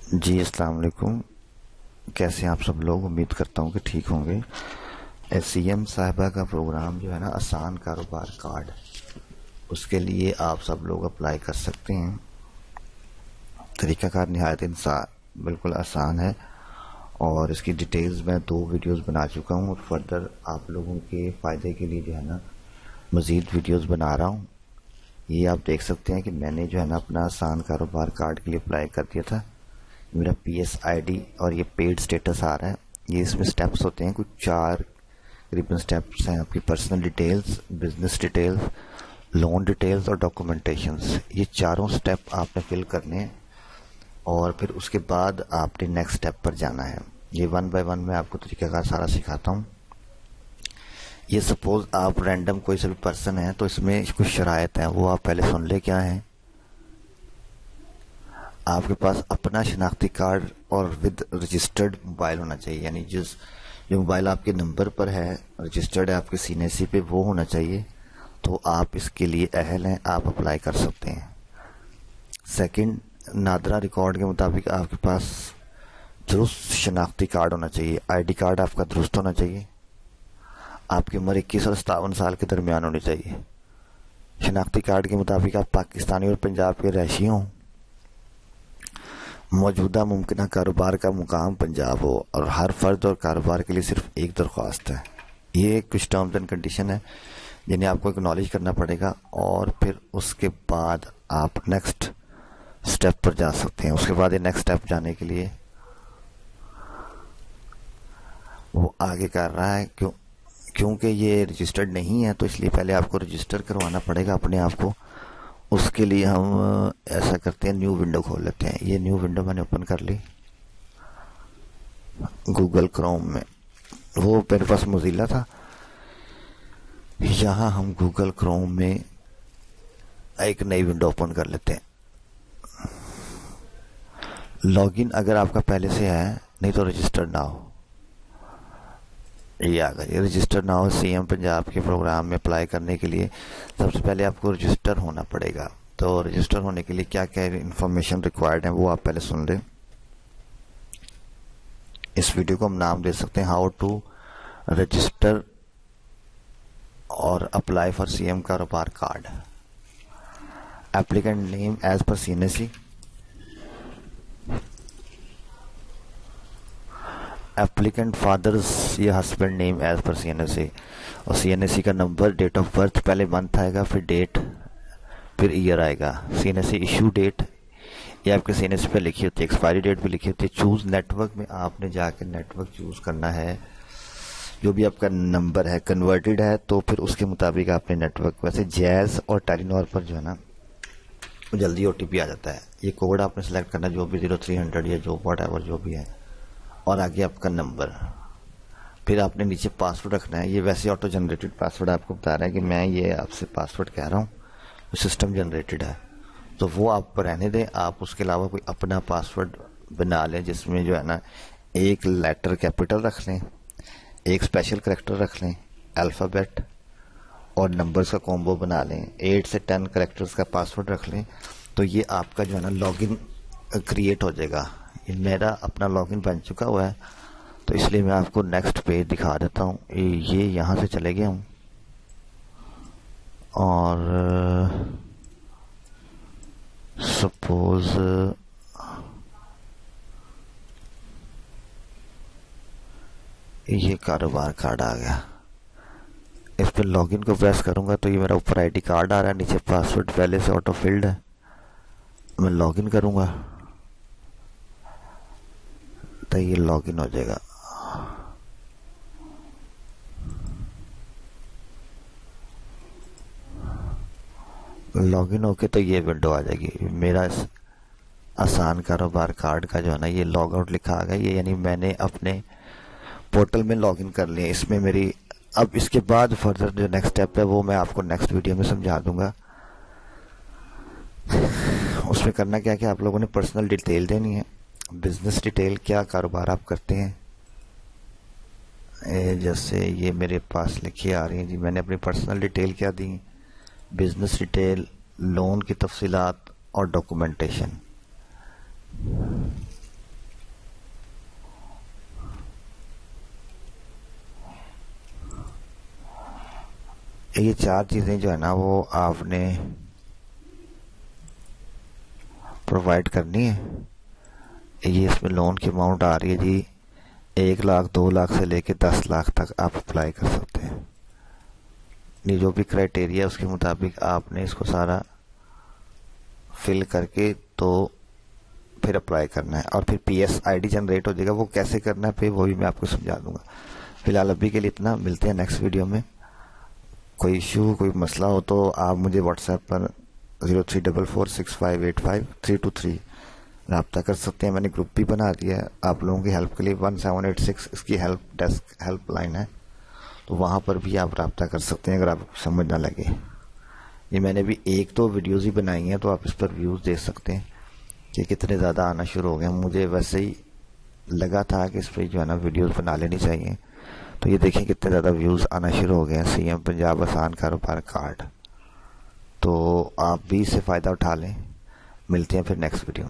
جی السلام علیکم. کیسے ہیں آپ سب لوگ؟ امید کرتا ہوں کہ ٹھیک ہوں گے. سی ایم صاحبہ کا پروگرام جو ہے نا آسان کاروبار کارڈ، اس کے لیے آپ سب لوگ اپلائی کر سکتے ہیں. طریقہ کار نہایت بالکل آسان ہے، اور اس کی ڈیٹیلز میں 2 ویڈیوز بنا چکا ہوں، اور فردر آپ لوگوں کے فائدے کے لیے جو ہے نا مزید ویڈیوز بنا رہا ہوں. یہ آپ دیکھ سکتے ہیں کہ میں نے جو ہے نا اپنا آسان کاروبار کارڈ کے لیے اپلائی کر دیا تھا. میرا پی ایس آئی ڈی اور یہ پیڈ سٹیٹس آ رہا ہے. یہ اس میں سٹیپس ہوتے ہیں، کچھ 4 قریباً سٹیپس ہیں. آپ کی personal details, business details, loan details اور ڈاکومنٹیشنز. یہ چاروں سٹیپ آپ نے فل کرنے ہیں، اور پھر اس کے بعد آپ نے نیکسٹ سٹیپ پر جانا ہے. یہ 1 بائی 1 میں آپ کو طریقہ کار سارا سکھاتا ہوں. یہ سپوز آپ رینڈم کوئی سے بھی پرسن ہیں، تو اس میں کچھ شرائط ہیں، وہ آپ پہلے سن لے. کیا ہیں؟ آپ کے پاس اپنا شناختی کارڈ اور ود رجسٹرڈ موبائل ہونا چاہیے، یعنی جو موبائل آپ کے نمبر پر ہے، رجسٹرڈ ہے آپ کے CNSE پہ، وہ ہونا چاہیے. تو آپ اس کے لیے اہل ہیں، آپ اپلائی کر سکتے ہیں. سیکنڈ، نادرا ریکارڈ کے مطابق آپ کے پاس درست شناختی کارڈ ہونا چاہیے. ID کارڈ آپ کا درست ہونا چاہیے. آپ کی عمر 21 اور 57 سال کے درمیان ہونی چاہیے. شناختی کارڈ کے مطابق آپ پاکستانی اور پنجاب کے رہائشی ہوں. موجودہ ممکنہ کاروبار کا مقام پنجاب ہو، اور ہر فرد اور کاروبار کے لیے صرف ایک درخواست ہے. یہ کچھ ٹرمز اینڈ کنڈیشن ہے جنہیں آپ کو اکنالج کرنا پڑے گا، اور پھر اس کے بعد آپ نیکسٹ سٹیپ پر جا سکتے ہیں. اس کے بعد یہ نیکسٹ سٹیپ جانے کے لیے وہ آگے کر رہا ہے. کیونکہ یہ رجسٹرڈ نہیں ہے، تو اس لیے پہلے آپ کو رجسٹر کروانا پڑے گا اپنے آپ کو. اس کے لیے ہم ایسا کرتے ہیں، نیو ونڈو کھول لیتے ہیں. یہ نیو ونڈو میں نے اوپن کر لی گوگل کروم میں. وہ میرے پاس موزیلا تھا. یہاں ہم گوگل کروم میں ایک نئی ونڈو اوپن کر لیتے ہیں. لاگ ان اگر آپ کا پہلے سے ہے، نہیں تو رجسٹر نہ ہو. یہ آ گیا رجسٹر نہ ہو. سی ایم پنجاب کے پروگرام میں اپلائی کرنے کے لیے سب سے پہلے آپ کو رجسٹر ہونا پڑے گا. تو رجسٹر ہونے کے لیے کیا کیا انفارمیشن ریکوائرڈ ہیں وہ آپ پہلے سن لیں. اس ویڈیو کو ہم نام دے سکتے ہیں ہاؤ ٹو رجسٹر اور اپلائی فار سی ایم کاروبار card. Applicant name as per CNSE. Applicant father's یا husband name as per CNSE. اور CNSE کا نمبر، ڈیٹ آف برتھ، پہلے منتھ آئے گا، پھر ڈیٹ، پھر ایئر آئے گا. CNSE ایشو ڈیٹ یہ آپ کے CNSE پہ لکھی ہوتی ہے، ایکسپائری ڈیٹ بھی لکھی ہوتی ہے. چوز نیٹ ورک میں آپ نے جا کے نیٹ ورک چوز کرنا ہے. جو بھی آپ کا نمبر ہے کنورٹڈ ہے، تو پھر اس کے مطابق آپ نے نیٹ ورک. ویسے جیز اور ٹیلینور پر جو ہے نا جلدی OTP آ جاتا ہے. یہ کوڈ آپ نے سلیکٹ کرنا جو بھی 0300 یا جو واٹ ایور جو بھی ہے، اور آگے آپ کا نمبر. پھر آپ نے نیچے پاسورڈ رکھنا ہے. یہ ویسے آٹو جنریٹڈ پاسورڈ آپ کو بتا رہا ہے کہ میں یہ آپ سے پاسورڈ کہہ رہا ہوں، سسٹم جنریٹڈ ہے، تو وہ آپ رہنے دیں. آپ اس کے علاوہ کوئی اپنا پاسورڈ بنا لیں جس میں جو ہے نا ایک لیٹر کیپٹل رکھ لیں، ایک اسپیشل کریکٹر رکھ لیں الفابیٹ، اور نمبرز کا کومبو بنا لیں. 8 سے 10 کریکٹرز کا پاسورڈ رکھ لیں. تو یہ آپ کا جو ہے نا لاگ ان کریٹ ہو جائے گا. میرا اپنا لاگ ان بن چکا ہوا ہے، تو اس لیے میں آپ کو نیکسٹ پیج دکھا دیتا ہوں. یہ یہاں سے چلے گیا ہوں، اور سپوز یہ کاروبار کارڈ آ گیا. اس پہ لاگ ان کو پریس کروں گا تو یہ میرا اوپر ID کارڈ آ رہا ہے، نیچے پاسورڈ پہلے سے آٹو فلڈ ہے. میں لاگ ان کروں گا تو یہ لاگ ان ہو جائے گا. لاگ ان ہو کے تو یہ ونڈو آ جائے گی. میرا آسان کاروبار کارڈ کا جو ہے نا یہ لاگ آؤٹ لکھا آ گیا. یہ یعنی میں نے اپنے پورٹل میں لاگ ان کر لیا. اس میں میری اب اس کے بعد فردر جو نیکسٹ اسٹیپ ہے وہ میں آپ کو نیکسٹ ویڈیو میں سمجھا دوں گا. اس میں کرنا کیا کہ آپ لوگوں نے پرسنل ڈیٹیل دینی ہے. بزنس ڈیٹیل، کیا کاروبار آپ کرتے ہیں. جیسے یہ میرے پاس لکھی آ رہی ہیں جی. میں نے اپنی پرسنل ڈیٹیل کیا دی، بزنس ڈیٹیل، لون کی تفصیلات اور ڈاکومنٹیشن. یہ 4 چیزیں جو ہے نا وہ آپ نے پرووائڈ کرنی ہے. یہ اس میں لون کی اماؤنٹ آ رہی ہے جی 1 لاکھ 2 لاکھ سے لے کے 10 لاکھ تک آپ اپلائی کر سکتے ہیں. یہ جو بھی کرائٹیریا اس کے مطابق آپ نے اس کو سارا فل کر کے تو پھر اپلائی کرنا ہے, اور پھر P S I D generate ہو جائے گا. وہ کیسے کرنا ہے پھر وہ بھی میں آپ کو سمجھا دوں گا. فی الحال ابھی کے لیے اتنا, ملتے ہیں نیکسٹ ویڈیو میں. کوئی ایشو کوئی مسئلہ ہو تو آپ مجھے واٹس ایپ پر 0344658532 رابطہ کر سکتے ہیں. میں نے گروپ بھی بنا دیا ہے آپ لوگوں کی ہیلپ کے لیے. 1786 اس کی ہیلپ ڈیسک ہیلپ لائن ہے, تو وہاں پر بھی آپ رابطہ کر سکتے ہیں اگر آپ کو سمجھ نہ لگے. یہ میں نے بھی 1-2 ویڈیوز ہی بنائی ہیں, تو آپ اس پر ویوز دیکھ سکتے ہیں کہ کتنے زیادہ آنا شروع ہو گئے. مجھے ویسے ہی لگا تھا کہ اس پہ جو ہے نا ویڈیوز بنا لینی چاہیے, تو یہ دیکھیں کتنے زیادہ ویوز آنا شروع ہو گئے ہیں. سی ایم پنجاب آسان کاروبار کارڈ, تو آپ بھی اس سے فائدہ اٹھا لیں. ملتے ہیں پھر نیکسٹ ویڈیو.